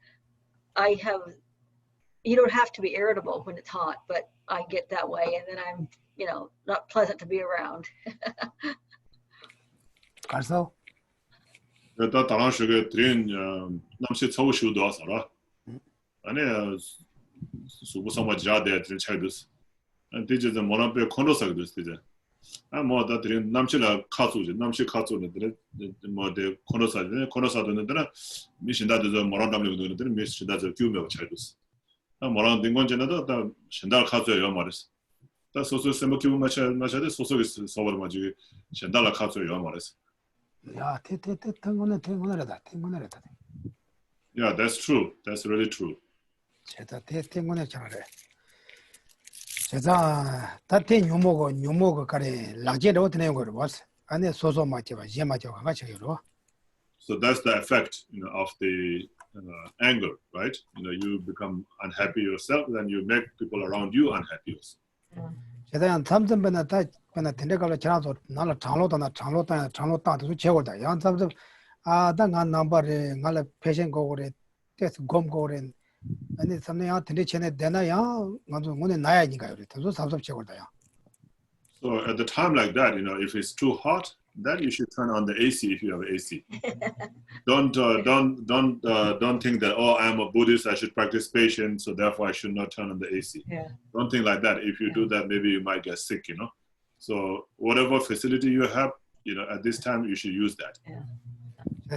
you don't have to be irritable when it's hot, but I get that way, and then I'm, not pleasant to be around. 가서. 다 다른 식의 드린 남시 처우시도 왔어라. 아니 수부 성마지라데 드린 차이도스. 디제는 뭐라베 컨도사도 디제. 뭐다 드린 남치라 카수지 남시 카수는 드린 뭐데 컨도사도는 미신다도 뭐란담을 드린 미신다도 규모가 차이도스. 뭐란 딩건제나도 다 신달 카수요 말이스. 다 소소 세모키부 마차데 소소기 서버 마지 신달 카수요 말이스. 야, 탱고네라다. Yeah, that's true. That's really true. 제가 탱고네 잘해. 제가 다테 뉴모고 가래 라제로 되는 거를 봤어. 안에 소소 맞지가 제마죠 같이 해요. So that's the effect, of the anger, right? You become unhappy yourself, then you make people around you unhappy also. 제가 한 3점배나 다 그나 된데가로 지나서 나를 장로다도 제거다. 양 3점 당한 넘버에 나를 패션 거고래. 테스 곰고래. 아니 3년 된데 전에 되나야 먼저 오늘 나야니까요. 그래서 3점 제거다요. So at the time like that, if it's too hot, then you should turn on the AC if you have AC. Don't think that, I'm a Buddhist, I should practice patience, so therefore I should not turn on the AC. Yeah. Don't think like that. If you do that, maybe you might get sick, So whatever facility you have, at this time you should use that.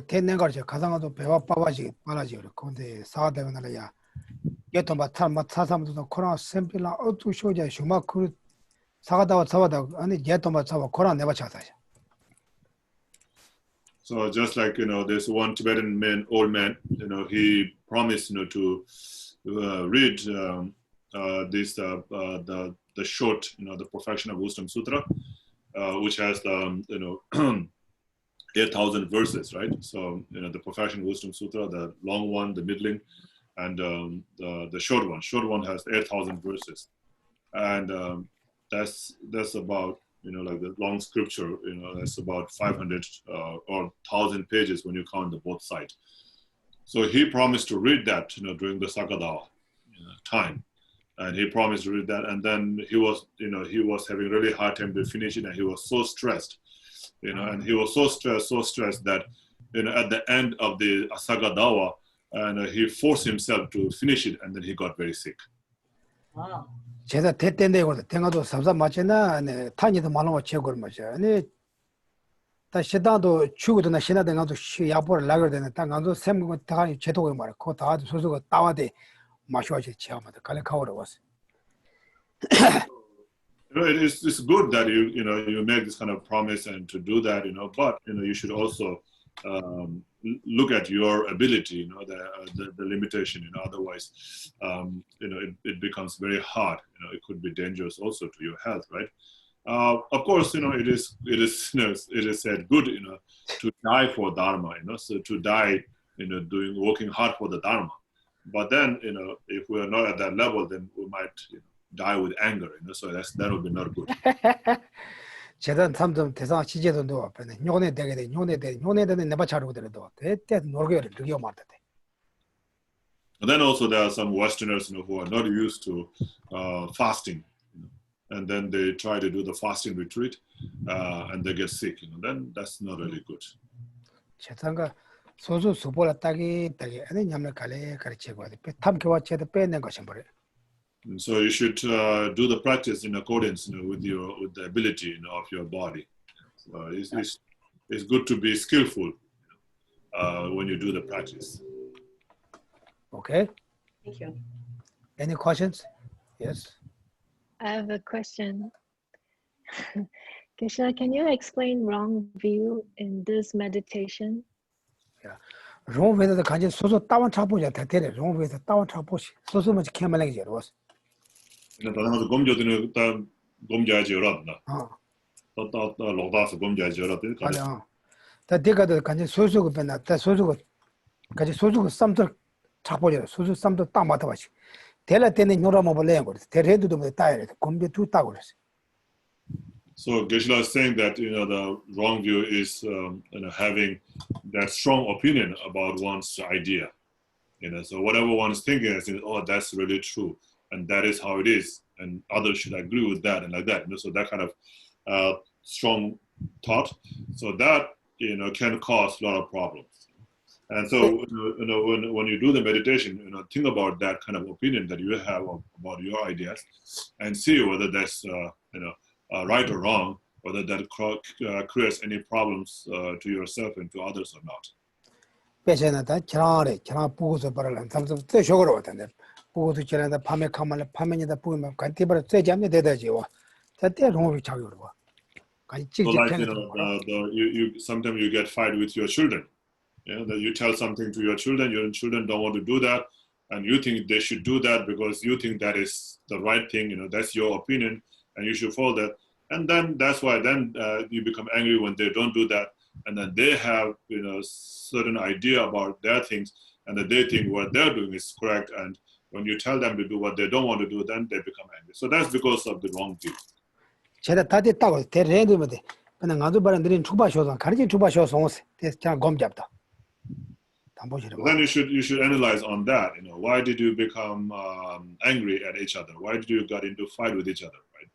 天然거죠. 가상어도 배워 빠바지 빨아지. 근데 사대면은 얘도 사람도 코로나 샘플라 어떻게 쇼자 슈마 그 사가다와 사와다 아니 얘도 사와 코로나 내가 찾아. So just like, there's one Tibetan old man, he promised, to read this the short, the Perfection of Wisdom Sutra, which has 8,000 verses, right? So the Perfection of Wisdom Sutra, the long one, the middling, and the short one. Short one has 8,000 verses, and that's about like the long scripture, that's about 500 or 1,000 pages when you count the both sides. So he promised to read that, during the Sakadawa time, and he promised to read that, and then he was having really hard time to finish it, and he was so stressed, and he was so stressed that, at the end of the Sakadawa, and he forced himself to finish it, and then he got very sick. Wow. 제가 대때인데 거든 땡아도 삼삼 맞잖아. 아니 타니도 말로 채고를 맞아. 아니 다 시다도 추고도나 신나던 가도 야보를 나가야 되는 땅가도 샘고 다가니 제도가 말아. 그 다도 소소가 따와대 마셔지 치아마다 갈래카오로 왔어. It's good that you make this kind of promise and to do that, but you should also look at your ability, the limitation, otherwise, it becomes very hard. It could be dangerous also to your health, right? Of course, it is said good, to die for Dharma, so to die, working hard for the Dharma. But then, if we are not at that level, then we might die with anger, so that would be not good. 제단 삼점 대상 시제도 너 앞에는 요네 되게 요네 되는 내가 자르고 되는도 그때 놀게 되게 맞다. And then also there are some Westerners, who are not used to fasting, and then they try to do the fasting retreat, and they get sick. Then that's not really good. 제단가 소소 수보라 따기 아니 냠을 갈래 가르치고 돼. 탐교와 제도 빼낸 것이 뭐래. And so you should do the practice in accordance, with the ability, of your body. So it's good to be skillful when you do the practice. Okay. Thank you. Any questions? Yes. I have a question. Geshe, can you explain wrong view in this meditation? Yeah. wrong way the kanji soso tawan chapo ja ta tere wrong way the tawan chapo shi soso ma kema lagi je ros 다른 검조들은 다 검자지 어렵나. 또 로다서 검자지 어렵대. 아니야. 다 대가도 간지 소소고 변나 다 소소고 간지 소소고 쌈들 차보려 소소 쌈도 딱 맞아 봐시. 대라 때는 요라 뭐 벌래 거. 대래도 뭐 따야 검비 두 따고 그랬어. So Geshe is saying that the wrong view is having that strong opinion about one's idea. So whatever one is thinking, is that's really true. And that is how it is, and others should agree with that and like that. So that kind of strong thought, so that can cause a lot of problems. And so when you do the meditation, think about that kind of opinion that you have about your ideas, and see whether that's right or wrong, whether that creates any problems to yourself and to others or not. 배제나다 지나래 지나 보고서 바라는 삼성 때 쇼거로 왔는데. 보고도 지나다 밤에 가면 밤에다 보면 간티버를 쇠지 않네 대다지와 그때 너무 자기로 봐 간이 like you sometimes you get fight with your children, that you tell something to your children don't want to do that, and you think they should do that because you think that is the right thing, that's your opinion and you should follow that, and then that's why then you become angry when they don't do that, and then they have certain idea about their things, and that they think what they're doing is correct, and when you tell them to do what they don't want to do, then they become angry. So that's because of the wrong view. 제가 다 됐다고 대래도 뭐 그냥 가도 바람들이 주바셔서 가르치 주바셔서 오세 그냥 검 잡다. Then you should analyze on that. Why did you become angry at each other? Why did you get into fight with each other, right?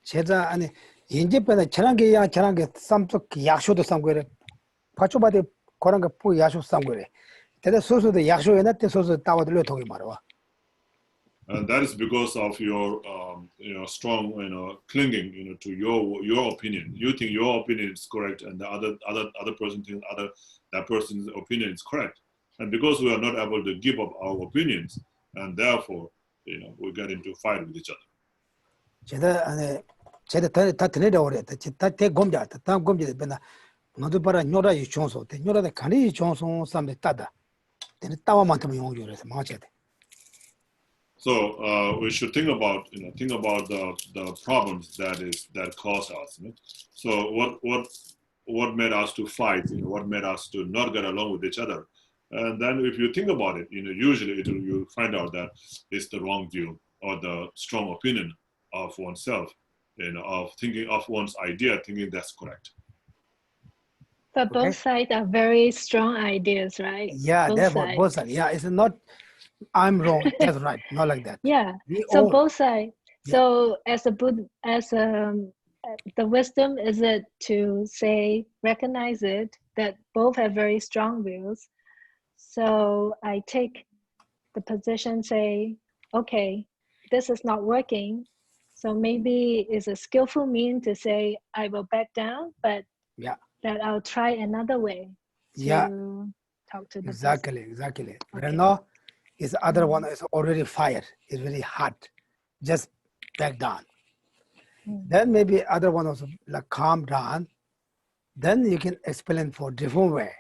제가 아니 인제변에 저랑게야 저랑게 쌈속 약쇼도 쌈고래. 파초바데 그런 거 부 약쇼 쌈고래. 대대 소소도 약쇼에 놨대 소소 따와들려 통이 말아. And that is because of your strong clinging to your opinion. You think your opinion is correct, and the other person thinks that person's opinion is correct. And because we are not able to give up our opinions, and therefore, we get into fight with each other. 제가 다 드네다 오래. 다 곰자. 다 곰지 되나. 너도 봐라 녀라 이 총소. 녀라데 간이 총소 삼에 따다. 되는 따와만큼 용어를 맞아야 돼. So we should think about the problems that cause us. So what made us to fight? What made us to not get along with each other? And then if you think about it, usually you'll find out that it's the wrong view or the strong opinion of oneself, of thinking of one's idea, thinking that's correct. But both sides are very strong ideas, right? Yeah, therefore both sides. Yeah, it's not I'm wrong, that's right, not like that. Yeah. So both sides. So as the wisdom is it to say, recognize it, that both have very strong views. So I take the position, say, okay, this is not working. So maybe it's a skillful mean to say, I will back down, but that I'll try another way to talk to the person. Exactly. Okay. But now, is the other one is already fired, it's really hot, just back down. Then maybe other one also like calm down, then you can explain for different way.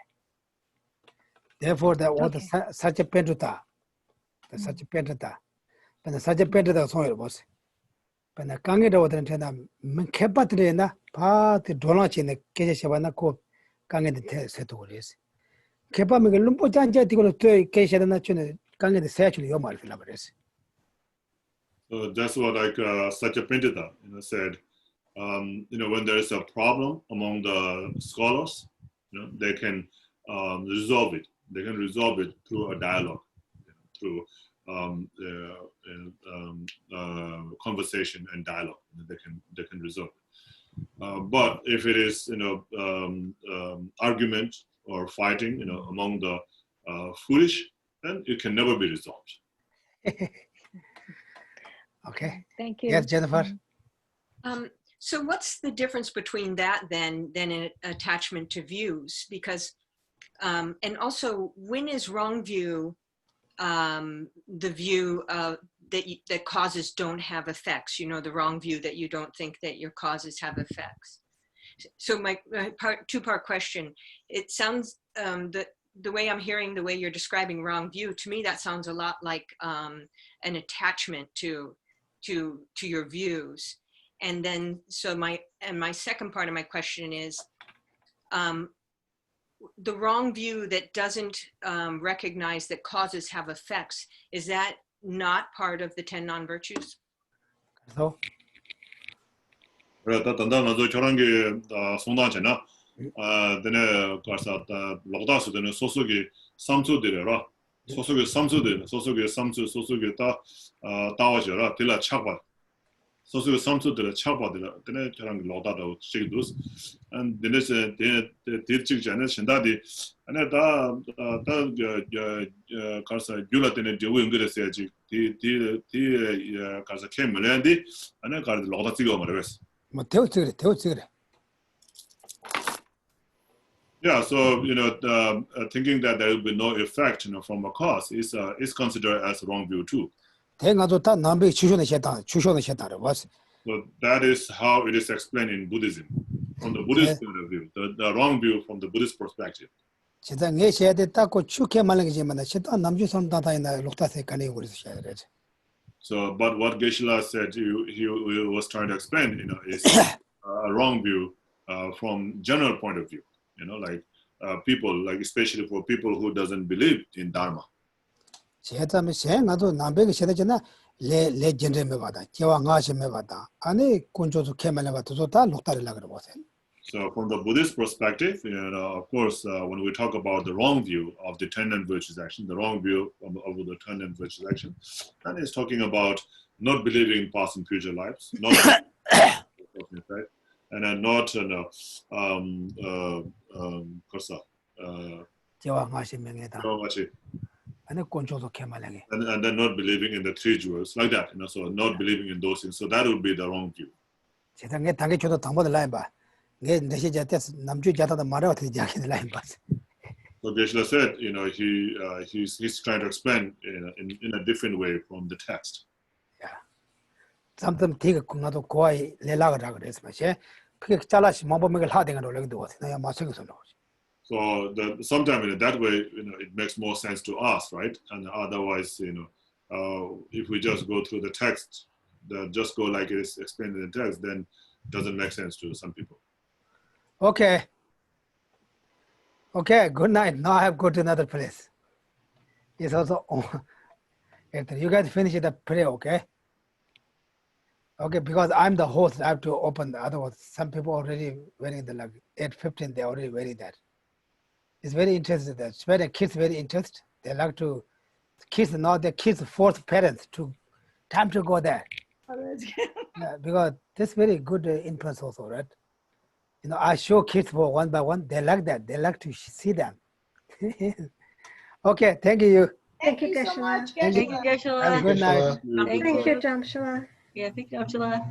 Therefore, that was such a pentuta, but such a pentuta song it was. But the Kangi over the Tena, Kepatrina, part the Donach in the Keshavana Cope, Kangi the Seturis. Kepa Lumpo Janja to Kesha Kangi the Satually Yomar Filabaris. So that's what such a Pentita said. When there is a problem among the scholars, they can resolve it. They can resolve it through a dialogue, through conversation and dialogue. They can resolve it. But if it is argument or fighting, among the foolish, then it can never be resolved. Okay. Thank you. Yes, Jennifer. So what's the difference between that than an attachment to views? Because, and also, when is wrong view the view that causes don't have effects? The wrong view that you don't think that your causes have effects. So my two-part question, it sounds that the way I'm hearing, the way you're describing wrong view, to me that sounds a lot like an attachment to your views. And then, so my second part of my question is, the wrong view that doesn't recognize that causes have effects, is that not part of the 10 non-virtues? So? 소수의 삼수들의 차바들 때문에 저랑 로다도 찍도스 and then is the 찍지 않은 신다디 안에 다 가서 귤라테네 저거 연결했어야지 디 가서 캠을한디 안에 가서 로다 찍어 말았어 뭐 태우치그래 Yeah, so thinking that there will be no effect from a cause is considered as wrong view too. So that is how it is explained in Buddhism, from the Buddhist point of view, the wrong view from the Buddhist perspective. So, but what Geshe said, he was trying to explain, is a wrong view from general point of view, like people, like especially for people who doesn't believe in Dharma. So from the Buddhist perspective, of course, when we talk about the wrong view of the 10 non-virtuous action, the wrong view of the 10 non-virtuous action, and it's talking about not believing in past and future lives, not and then not and then not believing in the three jewels, like that, so not believing in those things. So that would be the wrong view. So Geshe said, he's trying to explain in a different way from the text. something take 나도 거의 레라가 그래서 마시 그게 잘라시 뭐뭐를 하든 걸 올리도 내가 맞추고 살고. So sometimes in that way, it makes more sense to us, right? And otherwise, if we just go through the text, just go like it is explained in the text, then it doesn't make sense to some people. Okay, good night. Now I have to go to another place. It's also you guys finish the prayer, okay? Okay, because I'm the host, I have to open the other ones. Some people already wearing the 8:15, they're already wearing that. It's very interesting that especially kids very interested. They like to kids now the kids force parents to time to go there. Yeah, because this very good influence also, right? I show kids for one by one. They like that. They like to see them. Okay, thank you. Thank you so much. Thank Thank you, Have a Geshe. good night. Thank Thank you, Jamshala. Yeah, thank you, Angela.